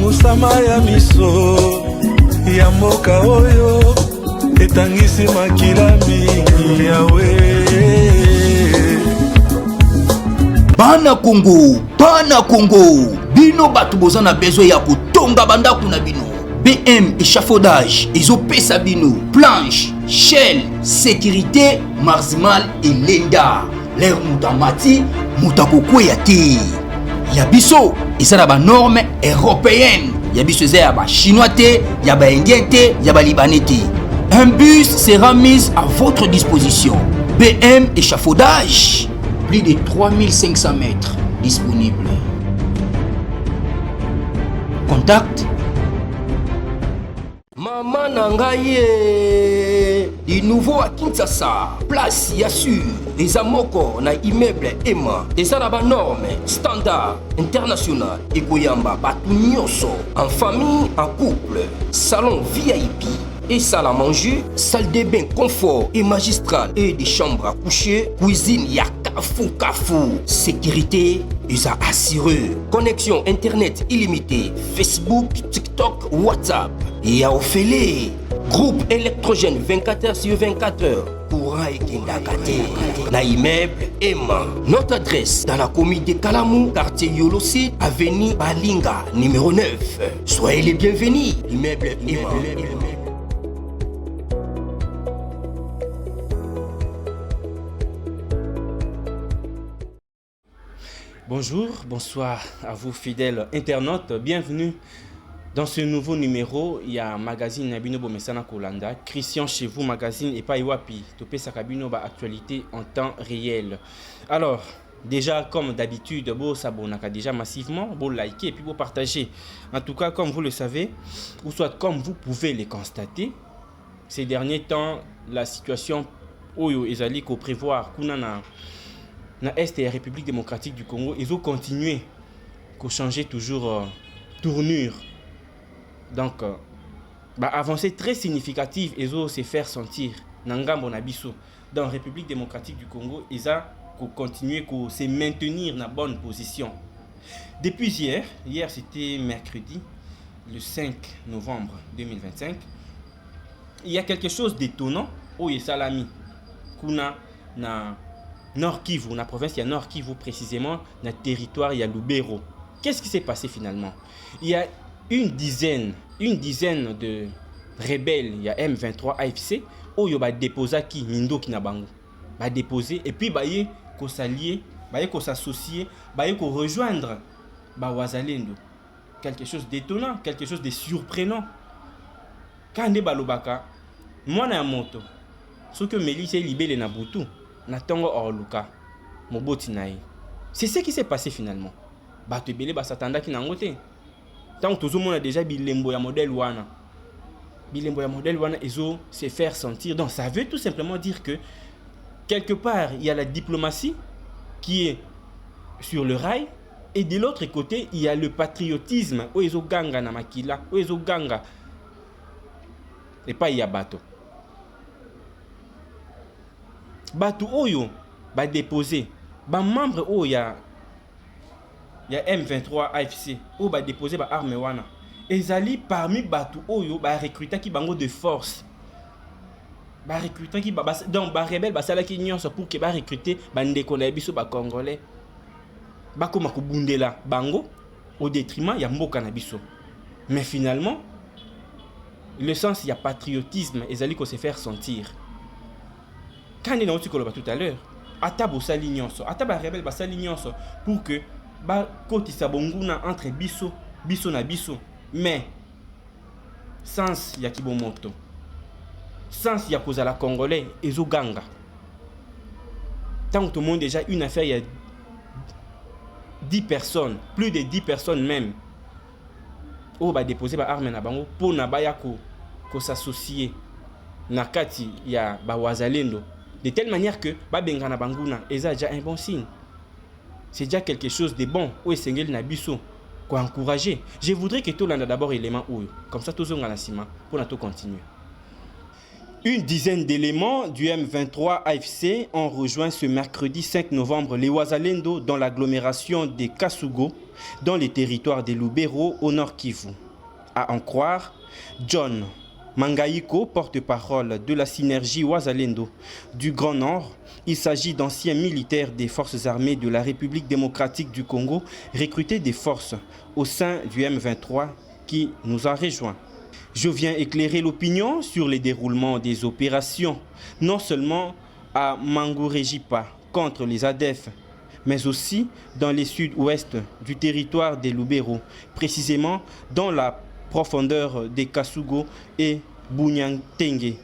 musama ya miso ya mboka oyo etangisi makila mingi yawe. Bana Congo, bino batu boza na besoin ya kutonga bandaku na bino. BM échafaudage, ezopesa bino planche, shell, sécurité, marzimal et lenda. L'air mutamati, mutakokweya te. Ya biso, eza na ba norme européenne. Ya biso eza ya ba chinois te, ya ba indien te, ya ba libanais te. Un bus sera mis à votre disposition. BM échafaudage, plus de 3500 mètres disponibles. Contact Maman Nangaye, du nouveau à Kinshasa, place Yassur, les amoko na immeuble Emma, des arabes normes, standard, international, et Goyamba, Batunyoso, en famille, en couple, salon VIP, et salle à manger, salle de bain confort et magistral, et des chambres à coucher, cuisine Kafou, sécurité, ils a assuré. Connexion internet illimitée, Facebook, TikTok, WhatsApp. Et à Ophélie, groupe électrogène 24h/24h. Courant et Kindakate. Na immeuble Emma. Notre adresse dans la commune de Kalamou, quartier Yolosid, avenue Balinga, numéro 9. Soyez les bienvenus. Immeuble Emma. Bonjour, bonsoir à vous fidèles internautes, bienvenue dans ce nouveau numéro. Il y a magazine Nabino Bomesana Kolanda, Christian chez vous, magazine et pas Iwapi, Topé Sakabino ba actualité en temps réel. Alors, déjà comme d'habitude, vous s'abonnez déjà massivement, vous likez et puis vous partagez. En tout cas, comme vous le savez, ou soit comme vous pouvez le constater, ces derniers temps, la situation Oyo Ezali ko prévoir Kunana na Est et la République démocratique du Congo, ils ont continué à changer toujours tournure. Donc, avancée très significative, ils ont se faire sentir. Nangambo Nabiso, dans la République démocratique du Congo, ils ont continué à se maintenir dans la bonne position. Depuis hier c'était mercredi, le 5 novembre 2025, il y a quelque chose d'étonnant au Yesalami, Kuna na Nord Kivu, dans la province, il y a Nord Kivu précisément, dans le territoire, il y a Lubero. Qu'est-ce qui s'est passé finalement? Il y a une dizaine de rebelles, il y a M23 AFC, où il y a déposé qui Mindo qui n'a bango. Ba déposer et puis il ko s'allier, ko s'associer, ko rejoindre ba Wazalendo. Quelque chose d'étonnant, quelque chose de surprenant. Quand on balobaka, moi na moto. Ce que Mélis est libéré na Boutou. Natongo Orluka, Moboti Naï. C'est ce qui s'est passé finalement. Batebele Basatanda qui n'a ngoté. Tant que tout le monde a déjà bilembo ya modèle wana. Bilembo ya modèle wana, ils ont se faire sentir. Donc ça veut tout simplement dire que quelque part, il y a la diplomatie qui est sur le rail. Et de l'autre côté, il y a le patriotisme. Où ils ont ganga na makila. Où ils ont ganga. Et pas il y a bateau. Batu Oyo va déposer, membre il y a M23 AFC, où va déposer ba arme wana. Ezali parmi Batu Oyo va recruter qui bango de force. Ba recruter qui donc ba rebelle ba sala ki nyonso pour que ba recruter ba ndeko na biso ba congolais. Ba koma ko bundela bango au détriment ya mboka na biso. Mais finalement, le sens il y a patriotisme, ezali ko se faire sentir. Quand on a dit tout à l'heure, Atabo Salignonso, Ataba rebelle Basalignonso, pour que Koti Sabonguna entre biso na biso, mais sans Yakibomoto, sans Yakozala Congolais et Zoganga. Tant que tout le monde déjà une affaire, il y a 10 personnes, plus de 10 personnes même, où va déposer ba arme na bango pour na bayako ko s'associer nakati ya ba Wazalendo. De telle manière que Babengana Banguna est déjà un bon signe. C'est déjà quelque chose de bon. Où est Sengel Nabiso pour encourager. Je voudrais que tout le monde d'abord élément où. Comme ça, tout le monde a pour tout continuer. Une dizaine d'éléments du M23 AFC ont rejoint ce mercredi 5 novembre les Wazalendo dans l'agglomération des Kasugo, dans les territoires des Lubero au nord Kivu. À en croire, John Mangaïko, porte-parole de la synergie Wazalendo du Grand Nord, il s'agit d'anciens militaires des forces armées de la République démocratique du Congo, recrutés des forces au sein du M23 qui nous a rejoints. Je viens éclairer l'opinion sur les déroulements des opérations, non seulement à Mangorejipa contre les ADF, mais aussi dans les sud-ouest du territoire des Lubero, précisément dans la profondeur des Kasugo et Bunyantenge,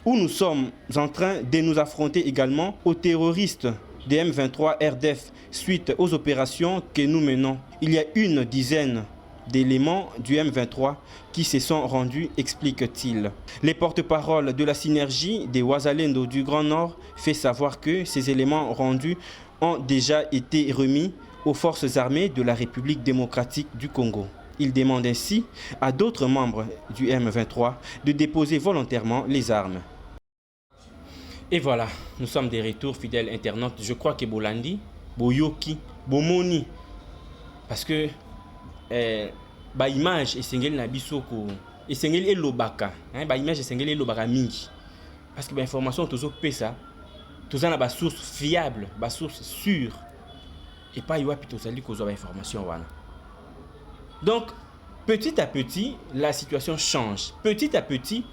où nous sommes en train de nous affronter également aux terroristes des M23 RDF suite aux opérations que nous menons. Il y a une dizaine d'éléments du M23 qui se sont rendus, explique-t-il. Les porte-paroles de la synergie des Wazalendo du Grand Nord fait savoir que ces éléments rendus ont déjà été remis aux forces armées de la République démocratique du Congo. Il demande ainsi à d'autres membres du M23 de déposer volontairement les armes. Et voilà, nous sommes des retours, fidèles internautes. Je crois que Bolandi, Boyoki, Bomoni, parce que ba image esengeli na biso ko esengeli elobaka ba image esengeli elobaka mingi parce que ba information tozo pesa toza na ba source fiable, ba source sûre et pas yoapi tozali kozwa ba information wana. Donc petit à petit la situation change. Petit à petit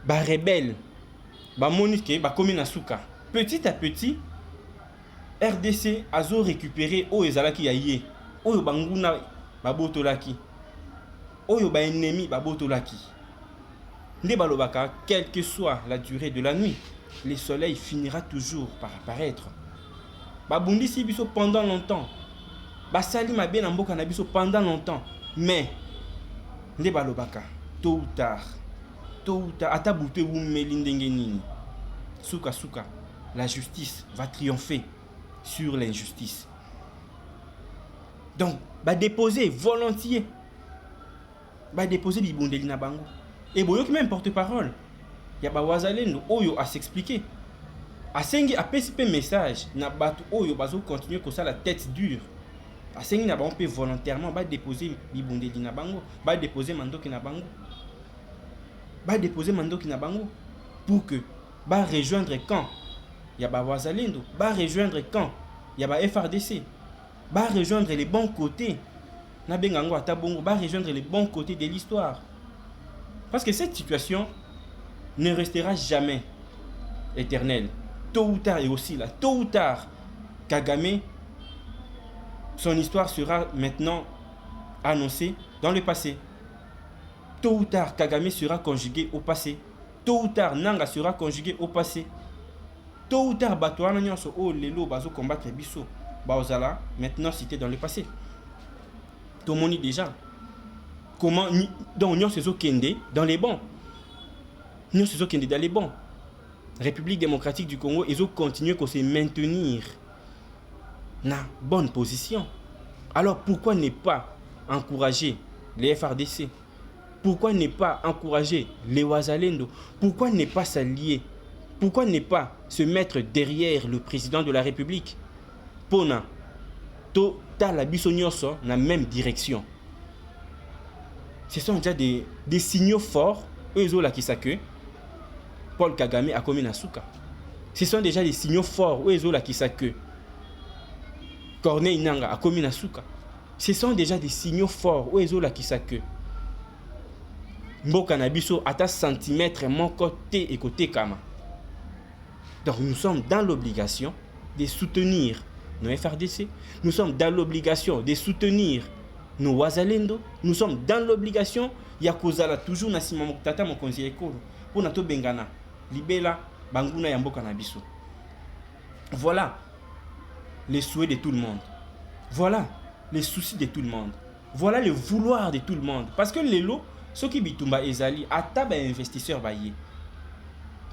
ba rebelle ba monique ba komi na suka. Petit à petit RDC azo récupérer o ezalaki ya ye oyo banguna babotolaki oyo ba ennemi babotolaki nde balobaka quelle que soit la durée de la nuit le soleil finira toujours par apparaître. Babundisi biso pendant longtemps, basali mabe na mboka na biso pendant longtemps, mais nde balobaka tôt ou tard ata butu ebumeli ndenge nini suka suka la justice va triompher sur l'injustice. Donc ba déposer volontiers ba déposer bibundeli na bango et boyoki même porte-parole ya ba Wazalendo oyo a s'expliquer asengi apesi pe message na bato oyo bazo continuer ko ça la tête dure asengi na bango pe volontairement ba déposer bibundeli na bango ba déposer mandoki na bango pour que ba rejoindre camp ya ba Wazalendo ba rejoindre camp ya ba FRDC ba rejoindre les bons côtés na bengango atabongo ba rejoindre les bons côtés de l'histoire, parce que cette situation ne restera jamais éternelle. Tôt ou tard, et aussi là, tôt ou tard, Kagame, son histoire sera maintenant annoncée dans le passé. Tôt ou tard, Kagame sera conjugué au passé. Tôt ou tard, Nanga sera conjugué au passé. Tôt ou tard, Batouana Nyonso, oh Lelo, Bazo combattre Bisso, Baozala, maintenant cité dans le passé. Tout le monde déjà. Comment, donc, Nyonso Kende dans les bons. Nyonso Kende dans les bons. République démocratique du Congo, ils ont continué à se maintenir dans bonne position. Alors pourquoi ne pas encourager les FRDC? Pourquoi ne pas encourager les Wazalendo? Pourquoi ne pas s'allier? Pourquoi ne pas se mettre derrière le président de la République? Pona, to ta la bisonyoso dans la même direction. Ce sont déjà des signaux forts. Eux là qui savent Paul Kagame a commis Nasuka. Ce sont déjà des signaux forts. Où est-ce qui sait que Corneille Nanga a commis Nasuka. Ce sont déjà des signaux forts. Où est-ce qui sait que Mboka Nabiso a ta centimètre mon côté et côté Kama. Donc nous sommes dans l'obligation de soutenir nos FRDC. Nous sommes dans l'obligation de soutenir nos Wazalendo. Nous sommes dans l'obligation. Yakozala toujours na sima mokutata mokonzi ekolo. Pour nato bengana. Libela banguna ya mboka na biso. Voilà les souhaits de tout le monde. Voilà les soucis de tout le monde. Voilà le vouloir de tout le monde. Parce que les lots, ceux qui bitumba ezali, ata ba investisseur baye.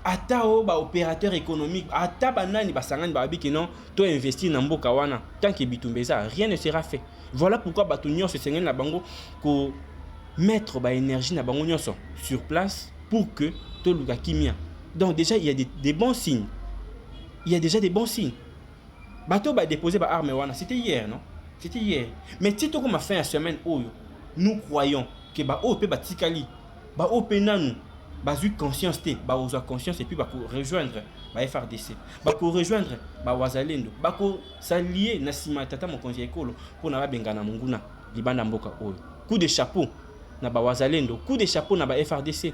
Ata o ba opérateur économique, ata ba nani ba sangani ba biki non, to investir na mboka wana, tant que bitumba ça, rien ne sera fait. Voilà pourquoi bato nyonso sengeni na bango ko mettre ba énergie na bango nyonso sur place pour que to luka kimia Donc déjà, il y a des bons signes. Il y a déjà des bons signes. Bateau va déposer par arme wana, c'était hier, non? C'était hier. Mais si tu comme fin la semaine où nous croyons que ba o pe batikali, ba o pe nanu, ba eu conscience té, ba oza conscience et puis ba rejoindre ba FRDC, ba ko rejoindre ba wazalendo, ba ko s'allier na sima tata mokonzi ekolo pour na ba bengana munguna libanda mboka oyo. Coup de chapeau na ba wazalendo, coup de chapeau na ba FRDC.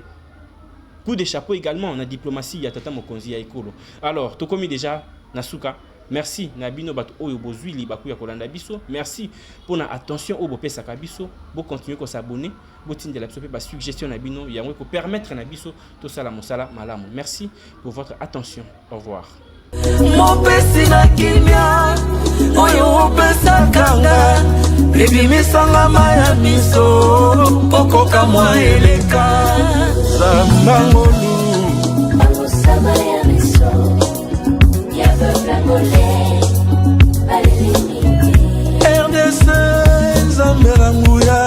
Coup de chapeau également na diplomatie ya tata mokonzi ya ekolo. Alors, to komi déjà nasuka. Merci Nabino Bato Oyo Bozui Baku ya Kolanda Biso. Merci pour la attention au Bopé Sakabiso. Vous continuez à s'abonner. Vous continuez à la suggestion Nabino. Yango pour permettre Nabiso tout ça la mosala malamu. Merci pour votre attention. Au revoir. Mopesi na kimia oyo opesa kanga Baby misanga maya miso Okoka mwa eleka Zambangolu Osama ya miso RDC Zambela Nguya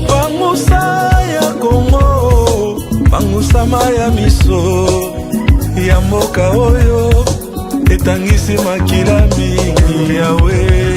Bangusa ya Kongo Bangusama ya miso ya mboka oyo etangisi makila mingi yawe